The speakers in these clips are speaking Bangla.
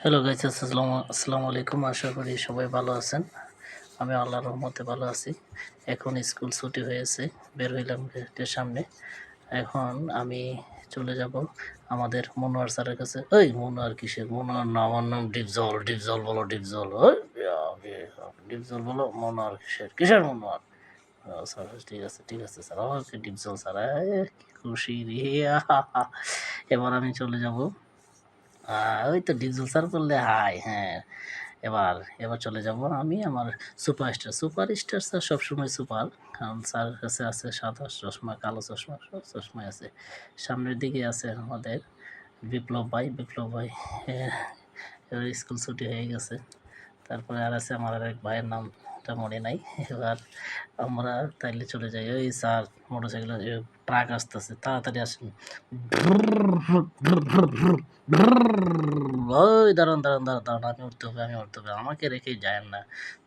হ্যালো গাইস, আসসালামু আলাইকুম। আশা করি সবাই ভালো আছেন। আমি আল্লাহর রহমতে ভালো আছি। এখন স্কুল ছুটি হয়েছে, বের হইলাম গেটের সামনে। এখন আমি চলে যাব আমাদের মনোয়ার স্যারের কাছে। ওই মনোয়ার কিসের মনোয়ার? না, আমার নাম ডিপজল। ডিপজল বলো, ডিপজল। ওই ডিপজল বলো। মনোয়ার কিসের মনোয়ার? স্যার, ঠিক আছে ঠিক আছে স্যার, ওকে ডিপজল স্যার। কি খুশি রে! এবার আমি চলে যাব। ওই তো ডিপজল স্যার বললে হাই। হ্যাঁ, এবার এবার চলে যাব আমি আমার সুপারস্টার স্যার সবসময় সুপার। কারণ স্যার কাছে আছে সাদা চশমা, কালো চশমা, সব চশমাই আছে। সামনের দিকে আছে আমাদের বিপ্লব ভাই। এবার স্কুল ছুটি হয়ে গেছে। তারপরে আর আছে আমার আরেক ভাইয়ের নামটা মনে নাই। এবার আমরা তাইলে চলে যাই। ওই স্যার মোটরসাইকেল ট্রাক আসতেছে, তাড়াতাড়ি আসেন। ওই দাঁড়ান দাঁড়ান দাঁড়ান দাঁড়ান, আমি উঠতে হবে, আমাকে রেখেই যায়েন না।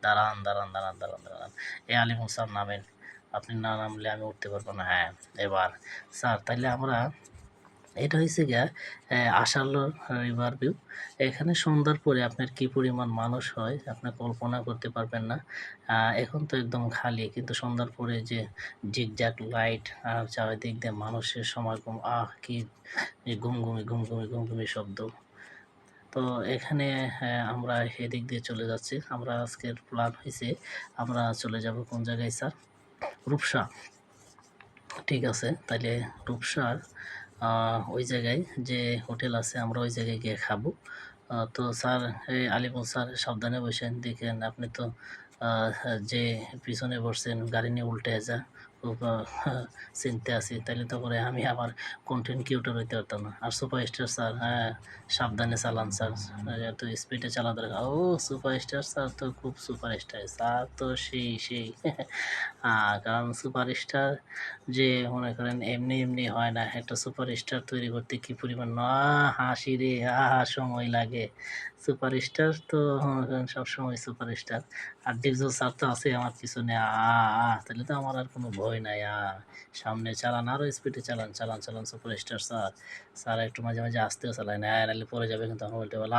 দাঁড়ান দাঁড়ান দাঁড়ান দাঁড়ান দাঁড়ান, এ আলিমুল স্যার নামেন। আপনি না নামলে আমি উঠতে পারবো না। হ্যাঁ, এবার স্যার তাইলে আমরা, এটা হয়েছে গিয়া আশার রিভার ভিউ। এখানে সন্ধ্যার পরে আপনার কি পরিমাণ মানুষ হয় আপনি কল্পনা করতে পারবেন না। এখন তো একদম খালি, কিন্তু সন্ধ্যার পরে যে ঝিকঝাক লাইট আর চারিদিক দিয়ে মানুষের সমাগম, কি ঘুমঘুমি শব্দ। তো এখানে আমরা এদিক দিয়ে চলে যাচ্ছি। আমরা আজকের প্ল্যান হয়েছে আমরা চলে যাব কোন জায়গায় স্যার? রূপসা। ঠিক আছে, তাইলে রূপসার ওই জায়গায় যে হোটেল আছে আমরা ওই জায়গায় গিয়ে খাবো। তো স্যার, এই আলিপুর স্যার সাবধানে বসেন, দেখেন আপনি তো যে পিছনে বসছেন গাড়ি নিয়ে উল্টে যা, খুব চিনতে আছি, তাইলে তো করে আমি আমার কন্টেন্ট ক্রিয়েটর হইতে পারতাম না। আর সুপারস্টার স্যার, হ্যাঁ সাবধানে চালান স্যার, এত স্পিডে চালা দরকার। ও সুপারস্টার স্যার তো খুব সুপারস্টার স্যার, তো সেই কারণ সুপারস্টার যে মনে করেন এমনি হয় না। একটা সুপারস্টার তৈরি করতে কি পরিমাণ না হাসি রে, সময় লাগে। সুপারস্টার তো মনে করেন সবসময় সুপারস্টার। আর ডিপজল স্যার তো আছে আমার পিছনে, তাহলে তো আমার আর কোনো ভয় নাই। সামনে চালান, আরও স্পিডে চালান চালান চালান সুপারস্টার স্যার। স্যার একটু মাঝে মাঝে আসতেও চালায় না, নাহলে পরে যাবে কিন্তু আমার উল্টে বলে